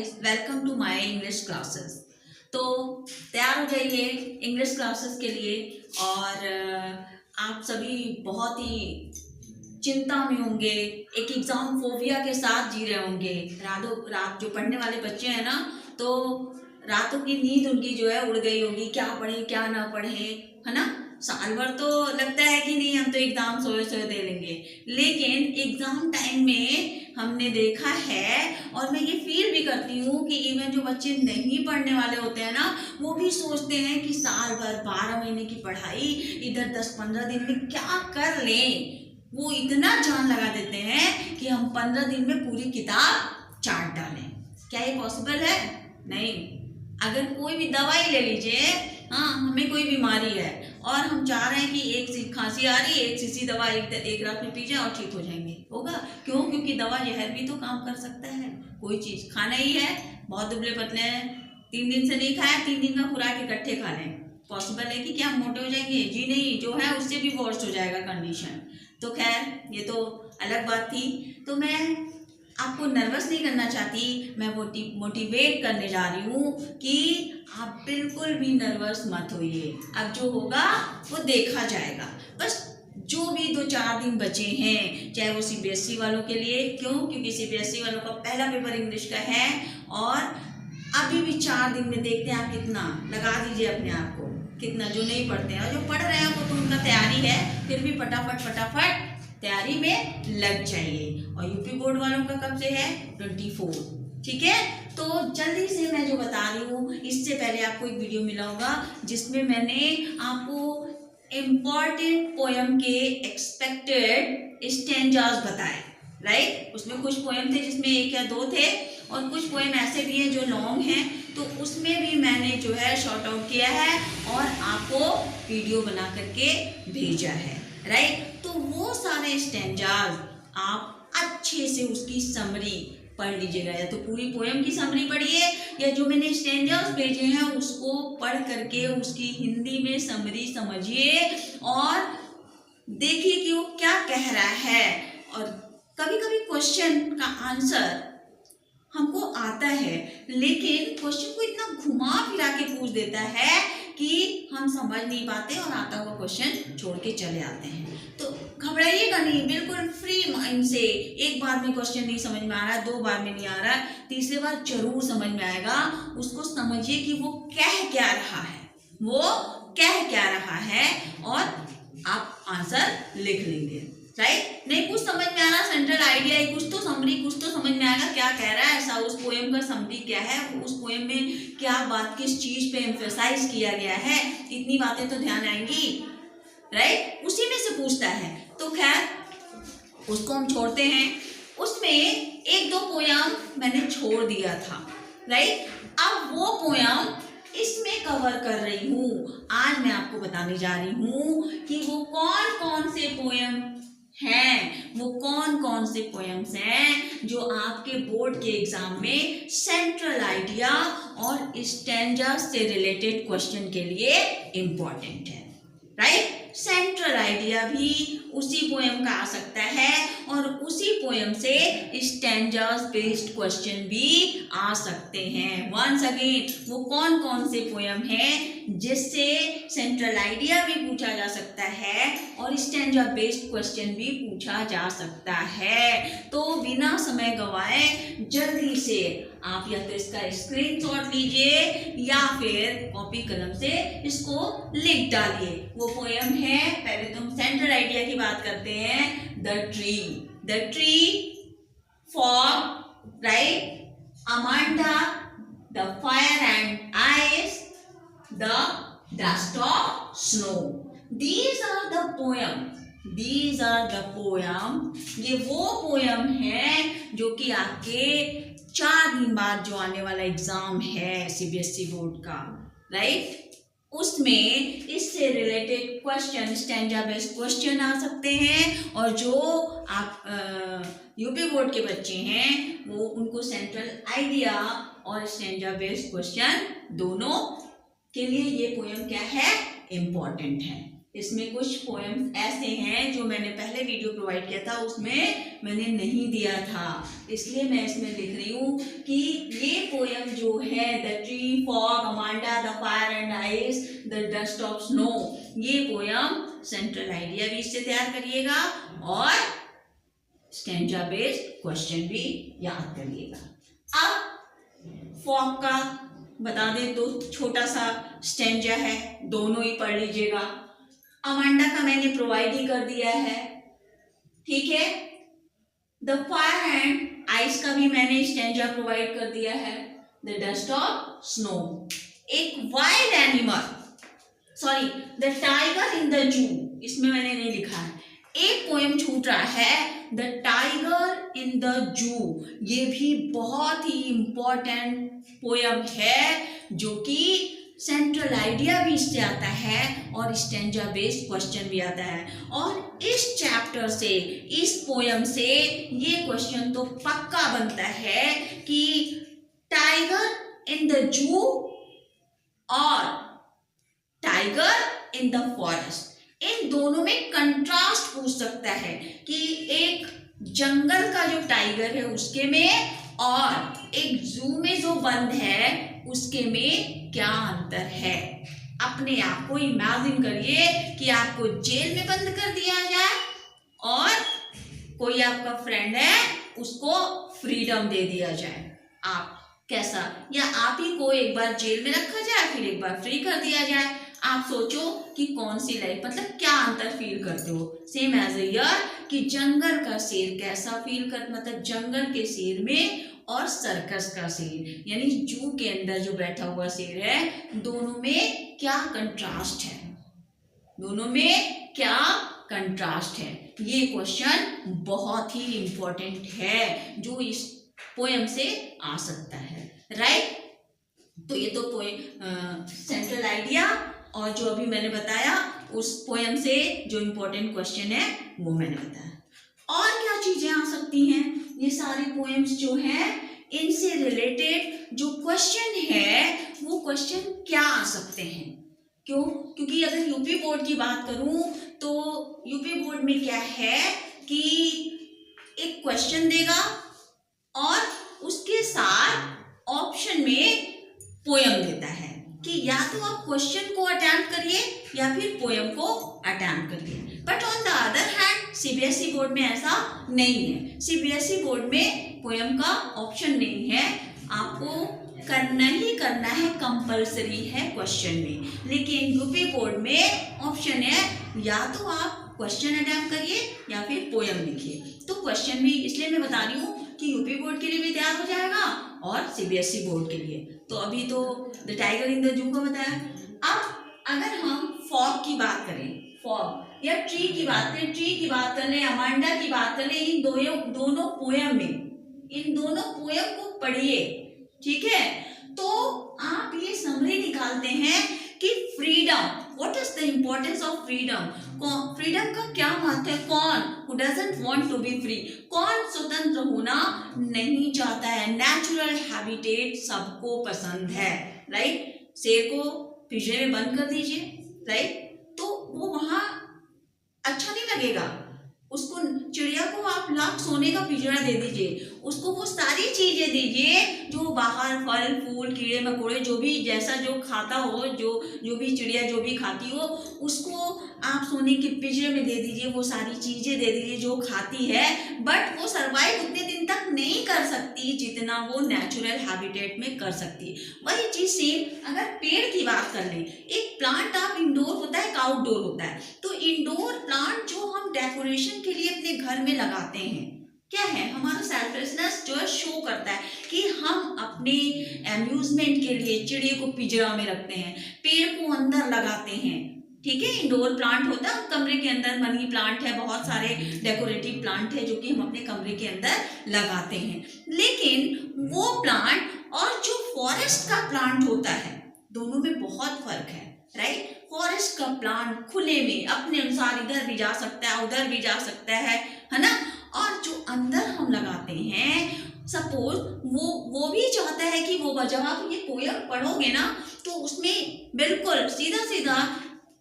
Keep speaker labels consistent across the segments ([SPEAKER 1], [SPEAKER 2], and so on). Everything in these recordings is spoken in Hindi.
[SPEAKER 1] Guys, welcome to my English classes. तो तैयार हो जाइए इंग्लिश क्लासेस के लिए। और आप सभी बहुत ही चिंता में होंगे, एक एग्जाम फोबिया के साथ जी रहे होंगे। रात जो पढ़ने वाले बच्चे हैं ना, तो रातों की नींद उनकी जो है उड़ गई होगी, क्या पढ़े क्या ना पढ़े, है ना। साल भर तो लगता है कि नहीं, हम तो एग्जाम सोए सोए दे लेंगे, लेकिन एग्जाम टाइम में हमने देखा है और मैं ये फील भी करती हूँ कि इवन जो बच्चे नहीं पढ़ने वाले होते हैं ना, वो भी सोचते हैं कि साल भर 12 महीने की पढ़ाई इधर 10-15 दिन में क्या कर लें। वो इतना जान लगा देते हैं कि हम 15 दिन में पूरी किताब चाट डालें। क्या ये पॉसिबल है? नहीं। अगर कोई भी दवाई ले लीजिए, हाँ, हमें कोई बीमारी है और हम चाह रहे हैं कि एक खांसी आ रही है, एक शीशी दवा एक रात में पी जाए और ठीक हो जाएंगे, होगा क्यों? क्योंकि दवा जहर भी तो काम कर सकता है। कोई चीज खाना ही है, बहुत दुबले पतले हैं, 3 दिन से नहीं खाया, 3 दिन का खुराक इकट्ठे खा लें, पॉसिबल है कि क्या हम मोटे हो जाएंगे? जी नहीं, जो है उससे भी वर्स्ट हो जाएगा कंडीशन। तो खैर, ये तो अलग बात थी। तो मैं आपको नर्वस नहीं करना चाहती, मैं मोटिवेट करने जा रही हूँ कि आप बिल्कुल भी नर्वस मत होइए। अब जो होगा वो देखा जाएगा। बस जो भी 2-4 दिन बचे हैं, चाहे वो सीबीएसई वालों के लिए, क्यों? क्योंकि सीबीएसई वालों का पहला पेपर इंग्लिश का है और अभी भी 4 दिन में देखते हैं आप कितना लगा दीजिए अपने आप को, कितना। जो नहीं पढ़ते हैं और जो पढ़ रहे हैं वो तो उनका तैयारी है, फिर भी फटाफट तैयारी में लग जाइए। और यूपी बोर्ड वालों का कब से है? 24। ठीक है, तो जल्दी से मैं जो बता रही हूँ, इससे पहले आपको एक वीडियो मिला होगा जिसमें मैंने आपको इम्पॉर्टेंट पोएम के एक्सपेक्टेड स्टैंजास बताए, राइट। उसमें कुछ पोएम थे जिसमें 1 या 2 थे और कुछ पोएम ऐसे भी हैं जो लॉन्ग हैं, तो उसमें भी मैंने जो है शॉर्ट आउट किया है और आपको वीडियो बना करके भेजा है, राइट। तो वो सारे स्टैंजास आप अच्छे से उसकी समरी पढ़ लीजिएगा, या तो पूरी पोएम की समरी पढ़िए या जो मैंने स्टैंजास भेजे हैं उसको पढ़ करके उसकी हिंदी में समरी समझिए और देखिए कि वो क्या कह रहा है। और कभी कभी क्वेश्चन का आंसर हमको आता है, लेकिन क्वेश्चन को इतना घुमा फिरा के पूछ देता है कि हम समझ नहीं पाते और आता हुआ क्वेश्चन छोड़ के चले आते हैं। तो घबराइएगा नहीं, बिल्कुल फ्री माइंड से। एक बार में क्वेश्चन नहीं समझ में आ रहा है, 2 बार में नहीं आ रहा है, तीसरे बार जरूर समझ में आएगा। उसको समझिए कि वो कह क्या रहा है, वो कह क्या रहा है, और आप आंसर लिख लेंगे, राइट। नहीं कुछ समझ में आ रहा, सेंट्रल आइडिया है, कुछ तो समरी, कुछ तो समझ में आएगा क्या कह रहा है। ऐसा उस पोएम का समरी क्या है, उस पोएम में क्या बात किस चीज पे एम्फेसाइज किया गया है, इतनी बातें तो ध्यान आएंगी, राइट। उसी में से पूछता है। तो खैर उसको हम छोड़ते हैं। उसमें 1-2 पोयम मैंने छोड़ दिया था, राइट। अब वो पोयम इसमें कवर कर रही हूँ। आज मैं आपको बताने जा रही हूँ कि वो कौन कौन से पोयम हैं, वो कौन कौन से पोयम्स हैं जो आपके बोर्ड के एग्जाम में सेंट्रल आइडिया और स्टैंजा से रिलेटेड क्वेश्चन के लिए इंपॉर्टेंट है, राइट। सेंट्रल आइडिया भी उसी पोएम का आ सकता है और उसी पोएम से स्टैंजास बेस्ड क्वेश्चन भी आ सकते हैं। वंस अगेन, वो कौन कौन से पोएम हैं जिससे सेंट्रल आइडिया भी पूछा जा सकता है और स्टैंजा बेस्ड क्वेश्चन भी पूछा जा सकता है। तो बिना समय गवाए जल्दी से आप या तो इसका स्क्रीनशॉट लीजिए या फिर कॉपी कलम से इसको लिख डालिए। वो पोएम है, पहले तो हम सेंट्रल आइडिया की बात करते हैं। The tree fog, right, Amanda, the fire and ice, the dust of snow. These are the poem. These are the poem. ये वो पोयम है जो कि आपके 4 दिन बाद जो आने वाला एग्जाम है सीबीएसई बोर्ड का, राइट, उसमें इससे related question, stanza based question आ सकते हैं। और जो आप यूपी बोर्ड के बच्चे हैं वो उनको सेंट्रल आइडिया और स्टैंजा बेस्ड क्वेश्चन दोनों के लिए ये पोयम क्या है? इम्पॉर्टेंट है, इसमें कुछ पोएम्स ऐसे हैं जो मैंने पहले वीडियो प्रोवाइड किया था उसमें मैंने नहीं दिया था, इसलिए मैं इसमें लिख रही हूँ कि ये पोएम जो है the tree, fog, Amanda, the fire and ice, the dust of snow, ये पोएम सेंट्रल आइडिया भी इससे तैयार करिएगा और स्टैंजा बेस्ड क्वेश्चन भी याद करिएगा। अब फॉग का बता दें तो छोटा सा स्टैंजा है, दोनों ही पढ़ लीजिएगा। अमांडा का मैंने प्रोवाइड ही कर दिया है, ठीक है। द फायर एंड आइस का भी मैंने स्टैंजा प्रोवाइड कर दिया है। द डस्ट ऑफ स्नो, एक wild animal, sorry the tiger in the zoo, इसमें मैंने नहीं लिखा है, एक पोएम छूट रहा है, the tiger in the zoo, ये भी बहुत ही इंपॉर्टेंट पोएम है जो कि सेंट्रल आइडिया भी इससे आता है और स्टैंजा बेस्ड क्वेश्चन भी आता है। और इस चैप्टर से, इस पोएम से ये क्वेश्चन तो पक्का बनता है कि टाइगर इन द जू और टाइगर इन द फॉरेस्ट, इन दोनों में कंट्रास्ट पूछ सकता है कि एक जंगल का जो टाइगर है उसके में और एक जू में जो बंद है उसके में क्या अंतर है। अपने आप को इमेजिन करिए कि आपको जेल में बंद कर दिया जाए और कोई आपका फ्रेंड है उसको फ्रीडम दे दिया जाए, आप कैसा, या आप ही को एक बार जेल में रखा जाए फिर एक बार फ्री कर दिया जाए, आप सोचो कि कौन सी लाइफ, मतलब क्या अंतर फील करते हो। सेम एज ईयर कि जंगल का शेर कैसा फील कर, मतलब जंगल के शेर में और सर्कस का शेर यानी जू के अंदर जो बैठा हुआ शेर है, दोनों में क्या कंट्रास्ट है, दोनों में क्या कंट्रास्ट है। ये क्वेश्चन बहुत ही इंपॉर्टेंट है जो इस पोएम से आ सकता है, राइट। तो ये तो पोएम सेंट्रल आइडिया और जो अभी मैंने बताया उस पोएम से जो इम्पोर्टेंट क्वेश्चन है वो मैंने बताया। और क्या चीजें आ सकती हैं, ये सारे पोएम्स जो हैं इनसे रिलेटेड जो क्वेश्चन है वो क्वेश्चन क्या आ सकते हैं, क्यों, क्योंकि अगर यूपी बोर्ड की बात करूं तो यूपी बोर्ड में क्या है कि एक क्वेश्चन देगा और उसके साथ ऑप्शन में पोएम देता है कि या तो आप क्वेश्चन को अटेम्प्ट करिए या फिर पोएम को अटेम्प्ट करिए। But on the other hand CBSE board में ऐसा नहीं है, सीबीएसई बोर्ड में पोएम का ऑप्शन नहीं है, आपको करना ही करना है, कंपलसरी है क्वेश्चन में। लेकिन यूपी बोर्ड में ऑप्शन है या तो आप क्वेश्चन अटेम्प्ट करिए या फिर पोएम लिखिए। तो क्वेश्चन भी इसलिए मैं बता रही हूँ कि यूपी बोर्ड के लिए भी तैयार हो जाएगा और सीबीएसई बोर्ड के लिए। तो अभी तो the tiger in the zoo का बताया। अब अगर हम फॉग की बात करें, फॉग या ट्री की बात करें, ट्री की बात कर लें, अमांडा की बात कर लें, इन दोनों पोएम में, इन दोनों पोएम को पढ़िए, ठीक है। तो आप ये समरी निकालते हैं कि freedom, what is the importance of freedom, freedom का क्या महत्व है, कौन who doesn't want to be free, कौन स्वतंत्र होना नहीं चाहता है, नेचुरल हैबिटेट सबको पसंद है, राइट। शेर को पिंजरे में बंद कर दीजिए, राइट, तो वो वहां अच्छा नहीं लगेगा, उसको चिड़िया को आप लाख सोने का पिंजरा दे दीजिए, उसको वो सारी चीजें दीजिए जो बाहर फल फूल कीड़े मकोड़े जो भी जैसा जो खाता हो, जो भी चिड़िया जो भी खाती हो उसको आप सोने के पिंजरे में दे दीजिए, वो सारी चीजें दे दीजिए जो खाती है, बट वो सर्वाइव उतने दिन तक नहीं कर सकती जितना वो नेचुरल हैबिटेट में कर सकती। वही चीज सेम अगर पेड़ की बात कर लें, एक प्लांट आप इंडोर होता है, एक आउटडोर होता है। तो इंडोर प्लांट जो हम डेकोरेशन के लिए अपने घर में लगाते हैं, क्या है, हमारा सेल्फलेसनेस जो है शो करता है कि हम अपने अम्यूजमेंट के लिए चिड़िया को पिंजरा में रखते हैं, पेड़ को अंदर लगाते हैं, ठीक है। इंडोर प्लांट होता है कमरे के अंदर, मनी प्लांट है, बहुत सारे डेकोरेटिव प्लांट है जो कि हम अपने कमरे के अंदर लगाते हैं। लेकिन वो प्लांट और जो फॉरेस्ट का प्लांट होता है दोनों में बहुत फर्क है, राइट। फॉरेस्ट का प्लांट खुले में अपने अनुसार इधर भी जा सकता है उधर भी जा सकता है ना। और जो अंदर हम लगाते हैं, सपोज वो भी चाहता है कि वो जब आप ये पोएम पढ़ोगे ना तो उसमें बिल्कुल सीधा सीधा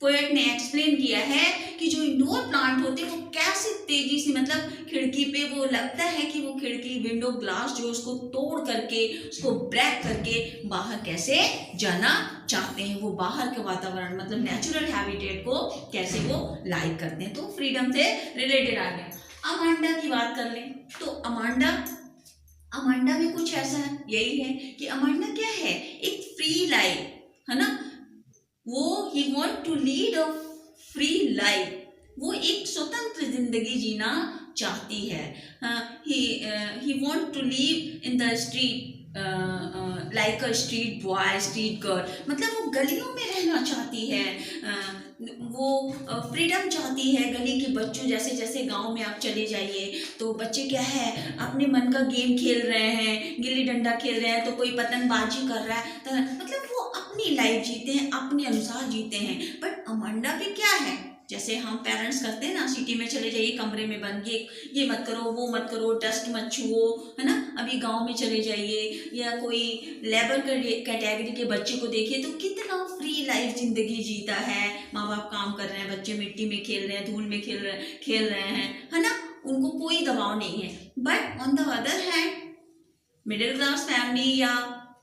[SPEAKER 1] पोएट ने एक्सप्लेन किया है कि जो इंडोर प्लांट होते हैं वो कैसे तेजी से, मतलब खिड़की पे वो लगता है कि वो खिड़की विंडो ग्लास जो उसको तोड़ करके, उसको ब्रेक करके बाहर कैसे जाना चाहते हैं, वो बाहर के वातावरण मतलब नेचुरल हैबिटेट को कैसे वो लाइक करते हैं। तो फ्रीडम से रिलेटेड आ गया। अमांडा की बात कर लें तो अमांडा में कुछ ऐसा यही है कि अमांडा क्या है, एक फ्री लाइफ है ना, वो he want to lead a free life, वो एक स्वतंत्र जिंदगी जीना चाहती है। He want to live in the street like a street boy, street girl, मतलब वो गलियों में रहना चाहती है, वो फ्रीडम चाहती है। गली के बच्चों जैसे, जैसे गांव में आप चले जाइए तो बच्चे क्या है अपने मन का गेम खेल रहे हैं, गिल्ली डंडा खेल रहे हैं, तो कोई पतंगबाजी कर रहा है, तो मतलब वो अपनी लाइफ जीते हैं, अपने अनुसार जीते हैं। बट अमांडा पे क्या है, जैसे हम पेरेंट्स करते हैं ना, सिटी में चले जाइए कमरे में बंद, ये मत करो, वो मत करो, डस्ट मत छुओ, है ना। अभी गांव में चले जाइए या कोई लेबर कैटेगरी के बच्चे को देखिए तो कितना फ्री लाइफ जिंदगी जीता है। माँ बाप काम कर रहे हैं, बच्चे मिट्टी में खेल रहे हैं, धूल में खेल रहे हैं, है ना, उनको कोई दबाव नहीं है। But on the other hand middle class family या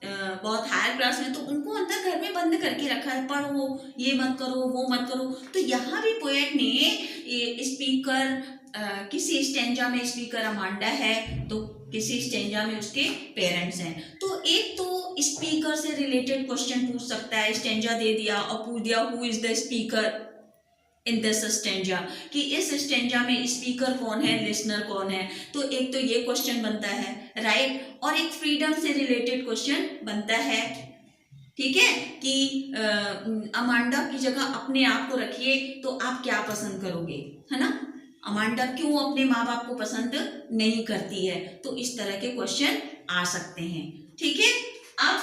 [SPEAKER 1] बहुत हायर क्लास में, तो उनको अंदर घर में बंद करके रखा है, पढ़ो, ये मत करो, वो मत करो। तो यहाँ भी पोएट ने स्पीकर किसी स्टेंजा में स्पीकर अमांडा है, तो किसी स्टेंजा में उसके पेरेंट्स हैं। तो एक तो स्पीकर से रिलेटेड क्वेश्चन पूछ सकता है, स्टेंजा दे दिया और पूछ दिया who is the speaker in this stanza, कि इस स्टेंजा में स्पीकर कौन है, लिसनर कौन है। तो एक तो ये क्वेश्चन बनता है, राइट। और एक फ्रीडम से रिलेटेड क्वेश्चन बनता है, ठीक है, कि अमांडा की जगह अपने आप को रखिए तो आप क्या पसंद करोगे, है ना। अमांडा क्यों अपने माँ बाप को पसंद नहीं करती है, तो इस तरह के क्वेश्चन आ सकते हैं, ठीक है। अब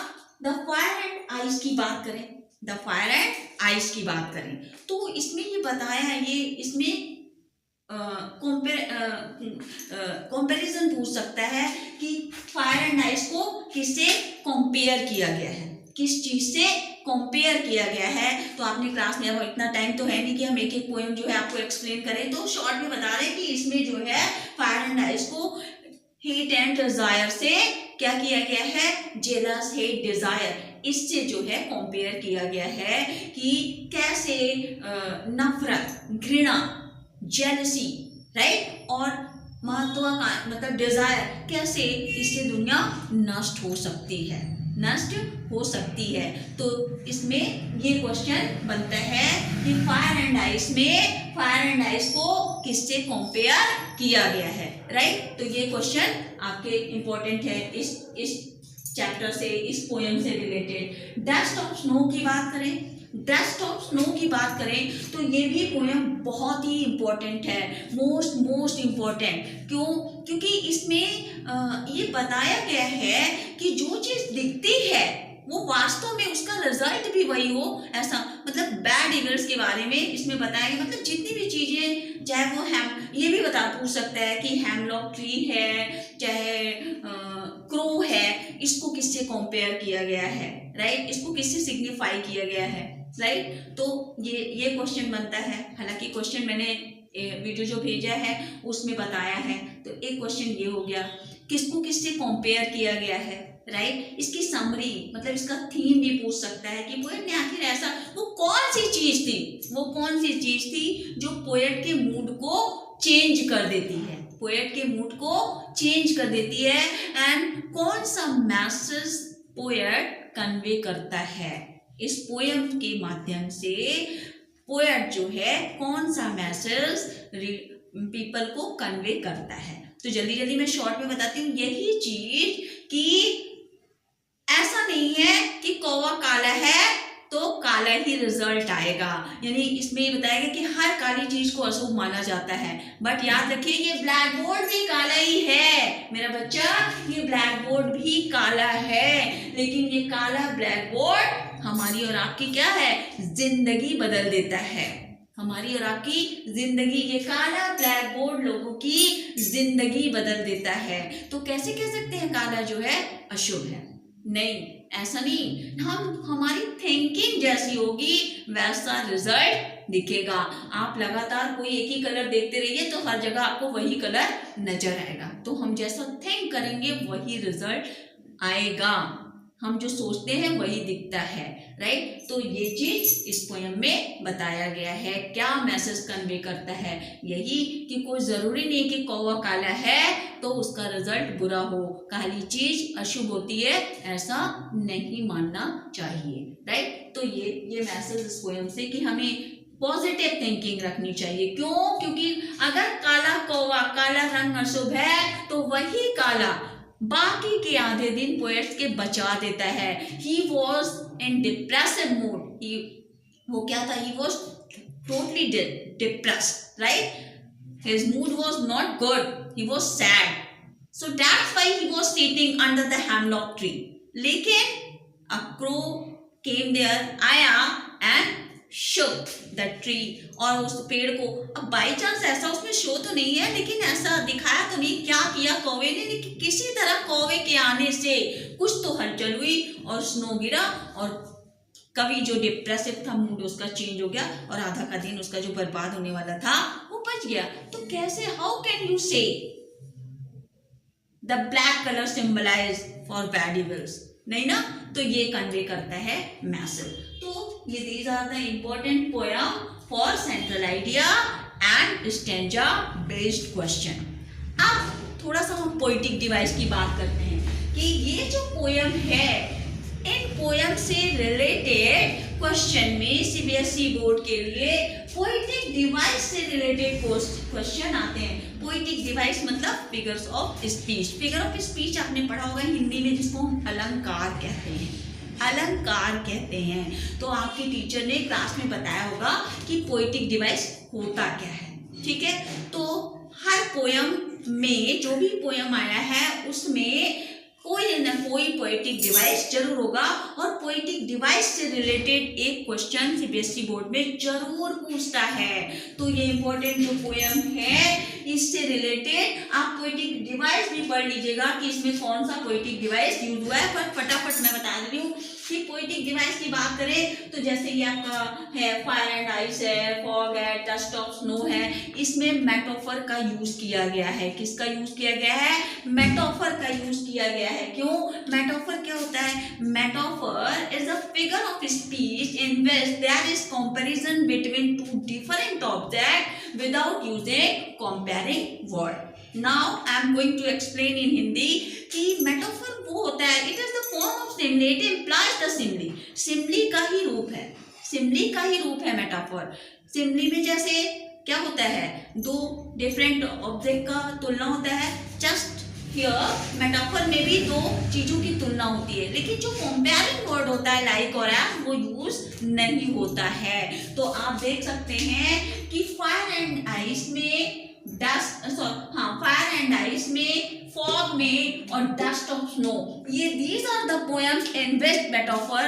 [SPEAKER 1] द फायर एंड आइस की बात करें, द फायर एंड आइस की बात करें तो इसमें ये बताया है, ये इसमें कंपैरिजन पूछ सकता है कि फायर एंड आइस को किससे कंपेयर किया गया है, किस चीज से कंपेयर किया गया है। तो आपने क्लास में, अब इतना टाइम तो है नहीं कि हम एक एक पोएम जो है आपको एक्सप्लेन करें, तो शॉर्ट में बता रहे हैं कि इसमें जो है फायर एंड आइस को हीट एंड डिजायर से क्या किया गया है, जेलस, हेट, डिजायर, इससे जो है कंपेयर किया गया है कि कैसे नफरत, घृणा, जेलसी, राइट, और महत्वाकांक्षा मतलब डिजायर, कैसे इससे दुनिया नष्ट हो सकती है, नष्ट हो सकती है। तो इसमें ये क्वेश्चन बनता है कि फायर एंड आइस में फायर एंड आइस को किससे कंपेयर किया गया है, राइट। तो ये क्वेश्चन आपके इंपॉर्टेंट है इस चैप्टर से, इस पोएम से रिलेटेड। डस्ट ऑफ स्नो की बात करें, डस्ट ऑफ स्नो की बात करें तो ये भी पोएम बहुत ही इंपॉर्टेंट है, मोस्ट इम्पॉर्टेंट। क्यों? क्योंकि इसमें ये बताया गया है कि जो चीज दिखती है वो वास्तव में उसका रिजल्ट भी वही हो, ऐसा मतलब बैड इवेंट्स के बारे में इसमें बताया गया। मतलब जितनी भी चीजें, चाहे वो ये भी पूछ सकता है कि हेमलॉक ट्री है, चाहे क्रो है, इसको किससे कंपेयर किया गया है, राइट, इसको किससे सिग्निफाई किया गया है, राइट। तो ये क्वेश्चन बनता है। हालांकि क्वेश्चन मैंने वीडियो जो भेजा है उसमें बताया है। तो एक क्वेश्चन ये हो गया, किसको किससे कंपेयर किया गया है, राइट। इसकी समरी मतलब इसका थीम भी पूछ सकता है कि पोएट ने आखिर ऐसा वो कौन सी चीज थी जो पोएट के मूड को चेंज कर देती है, पोएट के मूड को चेंज कर देती है, एंड कौन सा मैसेज पोएट कन्वे करता है। इस पोएम के माध्यम से पोएट जो है कौन सा मैसेज पीपल को कन्वे करता है। तो जल्दी जल्दी मैं शॉर्ट में बताती हूँ। यही चीज कि ऐसा नहीं है कि कौवा काला है तो काला ही रिजल्ट आएगा, यानी इसमें ये बताया गया कि हर काली चीज को अशुभ माना जाता है। बट याद रखिए ये ब्लैक बोर्ड भी काला ही है मेरा बच्चा, ये ब्लैक बोर्ड भी काला है, लेकिन ये काला ब्लैक बोर्ड हमारी और आपकी क्या है, जिंदगी बदल देता है। हमारी और आपकी जिंदगी, ये काला ब्लैक बोर्ड लोगों की जिंदगी बदल देता है। तो कैसे कह सकते हैं काला जो है अशुभ है? नहीं, ऐसा नहीं, हम हमारी थिंकिंग जैसी होगी वैसा रिजल्ट दिखेगा। आप लगातार कोई एक ही कलर देखते रहिए तो हर जगह आपको वही कलर नजर आएगा। तो हम जैसा थिंक करेंगे वही रिजल्ट आएगा, हम जो सोचते हैं वही दिखता है, राइट। तो ये चीज इस पोयम में बताया गया है। क्या मैसेज कन्वे करता है? यही कि कोई जरूरी नहीं कि कौवा काला है तो उसका रिजल्ट बुरा हो, काली चीज अशुभ होती है ऐसा नहीं मानना चाहिए, राइट। तो ये मैसेज इस पोयम से कि हमें पॉजिटिव थिंकिंग रखनी चाहिए। क्यों? क्योंकि अगर काला कौवा, काला रंग अशुभ है तो वही काला बाकी के आधे दिन पोएट्स के बचा देता है। He was in depressive mood, वो क्या था? He was totally depressed, right. His mood was not good, he was sad, so that's why he was sitting under the hemlock tree. लेकिन अ क्रो केम देयर, आया एंड shook the tree, और उस पेड़ को, अब बाई चांस ऐसा उसमें शो तो नहीं है लेकिन ऐसा दिखाया तो नहीं, क्या किया कौवे ने, लेकिन किसी तरह कौवे के आने से कुछ तो हलचल हुई और स्नो गिरा और कवि जो डिप्रेसिव था मूड उसका चेंज हो गया और आधा का दिन उसका जो बर्बाद होने वाला था वो बच गया। तो कैसे, how can you say the black colour symbolise for bad evils? नहीं ना। तो ये कन्वे करता है मैसेज। तो ये these are the important poem for central idea and stanza based question। अब थोड़ा सा हम पोएटिक डिवाइस की बात करते हैं कि ये जो पोयम है, इन पोयम से रिलेटेड क्वेश्चन में सीबीएसई बोर्ड के लिए पोएटिक डिवाइस से रिलेटेड क्वेश्चन आते हैं। पोएटिक डिवाइस मतलब figures of speech. Figure of speech आपने पढ़ा होगा हिंदी में, जिसको हम अलंकार कहते हैं, अलंकार कहते हैं। तो आपके टीचर ने क्लास में बताया होगा कि पोएटिक डिवाइस होता क्या है, ठीक है। तो हर पोयम में, जो भी पोयम आया है उसमें कोई ना कोई पोएटिक डिवाइस जरूर होगा और पोएटिक डिवाइस से रिलेटेड एक क्वेश्चन सीबीएसई बोर्ड में जरूर पूछता है। तो ये इंपॉर्टेंट जो पोयम है इससे रिलेटेड आप पोएटिक डिवाइस भी पढ़ लीजिएगा कि इसमें कौन सा पोएटिक डिवाइस यूज हुआ है। पर फटाफट मैं बता रही हूँ कि पोएटिक डिवाइस की बात करें तो जैसे ये आपका है फायर एंड आइस है, फॉग है, डस्ट ऑफ स्नो है, इसमें मेटाफर का यूज किया गया है। किसका यूज किया गया है? मेटाफर का यूज किया गया है। क्यों? मेटाफर क्या होता है? Metaphor is a figure of speech in which there is comparison between two different object without using comparing word. Now I am going to explain in Hindi कि मेटाफर वो होता है, it is the form of simile, it implies the simile. Simile का ही रूप है, सिमिली का ही रूप है मेटाफर। सिमिली में जैसे क्या होता है? दो डिफरेंट ऑब्जेक्ट का तुलना होता है। जस्ट हियर मेटाफर में भी दो चीजों की तुलना होती है, लेकिन जो कंपेयरिंग वर्ड होता है लाइक और एज, वो यूज नहीं होता है। तो आप देख सकते हैं कि फायर एंड आइस में फायर एंड आइस में, फॉग में और डस्ट ऑफ स्नो, ये these are the poems in which metaphor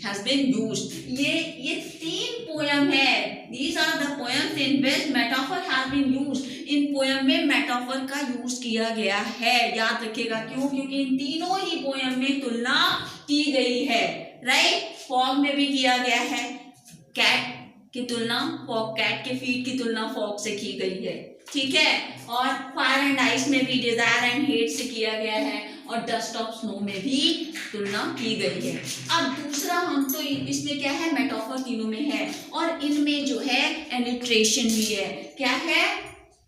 [SPEAKER 1] has been used। ये तीन पोयम है, these are the poems in which metaphor has been used। In poem में मेटाफर का यूज किया गया है, याद रखिएगा। क्यों? क्योंकि इन तीनों ही पोयम में तुलना की गई है, राइट। फॉग में भी किया गया है, कैट की तुलना फॉग, कैट के फीट की तुलना फॉग से की गई है, ठीक है। और फायर एंड आइस में भी डिजायर एंड हेट से किया गया है और डस्ट ऑफ स्नो में भी तुलना की गई है। अब दूसरा, हम तो इसमें क्या है? मेटाफर तीनों में है और इनमें जो है एलिट्रेशन भी है। क्या है?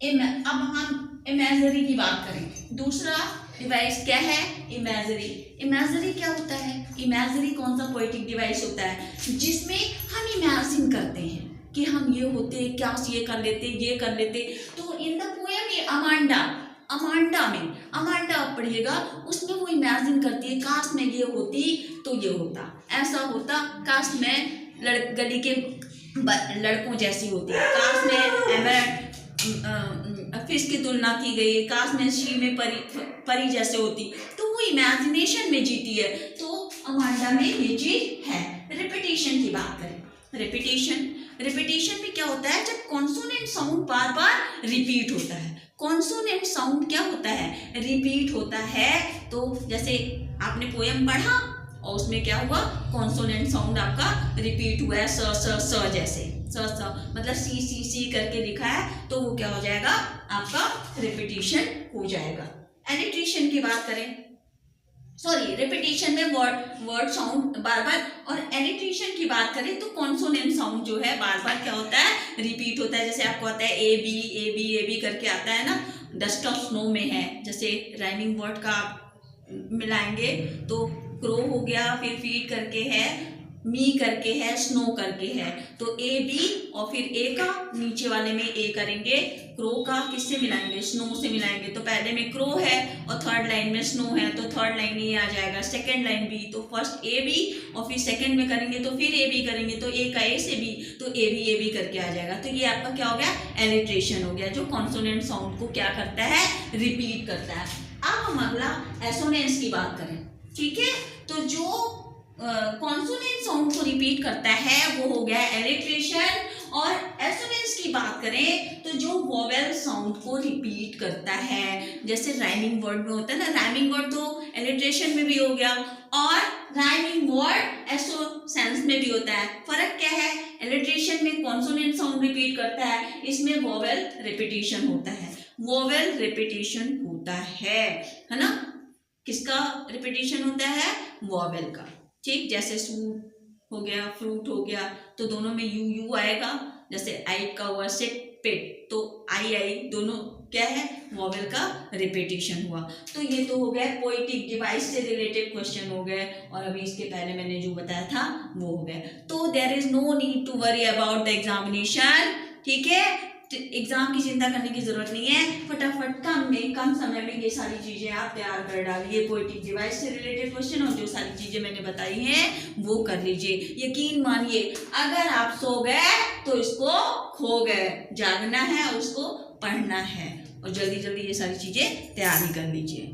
[SPEAKER 1] अब हम इमेजरी की बात करें। दूसरा डिवाइस क्या है? इमेजरी। इमेजरी क्या होता है? इमेजरी कौन सा पोएटिक डिवाइस होता है? जिसमें हम इमेजिन करते हैं कि हम ये होते, क्या ये कर लेते, ये कर लेते। तो इन द पोएम ये अमांडा में, अमांडा आप पढ़िएगा, उसमें वो इमेजिन करती है काश में ये होती तो ये होता, ऐसा होता, काश में गली के लड़कों जैसी होती, काश में फिश की तुलना की गई, काश में शी में परी जैसे होती। तो वो इमेजिनेशन में जीती है। तो अमांडा में ये चीज है। रिपीटेशन की बात करें, रिपीटेशन में क्या होता है? जब कॉन्सोनेंट साउंड बार बार रिपीट होता है। कॉन्सोनेंट साउंड क्या होता है? रिपीट होता है। तो जैसे आपने पोयम पढ़ा और उसमें क्या हुआ, कॉन्सोनेंट साउंड आपका रिपीट हुआ है, स स स जैसे, स स मतलब सी करके लिखा है, तो वो क्या हो जाएगा, आपका रिपीटिशन हो जाएगा। एलिट्रेशन की बात करें, सॉरी रिपीटिशन में वर्ड साउंड बार बार, और एलिट्रेशन की बात करें तो कॉन्सोनेंट साउंड जो है बार बार क्या होता है, रिपीट होता है। जैसे आपको आता है A B A B A B करके आता है ना, डस्ट ऑफ स्नो में है, जैसे राइमिंग वर्ड का आप मिलाएंगे तो क्रो हो गया, फिर फीड करके है, मी करके है, स्नो करके है, तो ए बी और फिर ए का नीचे वाले में ए करेंगे, क्रो का किससे मिलाएंगे, स्नो से मिलाएंगे, तो पहले में क्रो है और थर्ड लाइन में स्नो है, तो थर्ड लाइन ये आ जाएगा, सेकंड लाइन बी, तो फर्स्ट ए बी और फिर सेकंड में करेंगे तो फिर ए बी करेंगे, तो ए का ए से बी, तो ए बी करके आ जाएगा। तो ये आपका क्या हो गया, एलिट्रेशन हो गया, जो कॉन्सोनेंट साउंड को क्या करता है, रिपीट करता है। अब हम अगला एसोनेंस की बात करें, ठीक है, तो जो कॉन्सोनेंट साउंड को रिपीट करता है वो हो गया एलिट्रेशन। और एसोनेंस की बात करें तो जो वोवेल साउंड को रिपीट करता है, जैसे राइमिंग वर्ड में होता है ना, राइमिंग वर्ड तो एलिट्रेशन में भी हो गया और राइमिंग वर्ड एसोनेंस में भी होता है। फर्क क्या है, एलिट्रेशन में कॉन्सोनेंट साउंड रिपीट करता है, इसमें वोवेल रिपीटिशन होता है, वोवेल रिपीटिशन होता है ना, किसका रिपीटिशन होता है, वोवेल का, ठीक। जैसे सूट हो गया, फ्रूट हो गया, तो दोनों में यू यू आएगा, जैसे आई का हुआ सेट पेट, तो आई दोनों क्या है, वोवेल का रिपीटिशन हुआ। तो ये तो हो गया पोएटिक डिवाइस से रिलेटेड क्वेश्चन हो गए, और अभी इसके पहले मैंने जो बताया था वो हो गया। तो there is no need to worry about the examination, ठीक है, एग्जाम की चिंता करने की जरूरत नहीं है, फटाफट कम समय में ये सारी चीजें आप तैयार कर डालिए, पोएटिक डिवाइस से रिलेटेड क्वेश्चन और जो सारी चीजें मैंने बताई हैं वो कर लीजिए। यकीन मानिए अगर आप सो गए तो इसको खो गए, जागना है और उसको पढ़ना है, और जल्दी जल्दी ये सारी चीजें तैयारी कर लीजिए।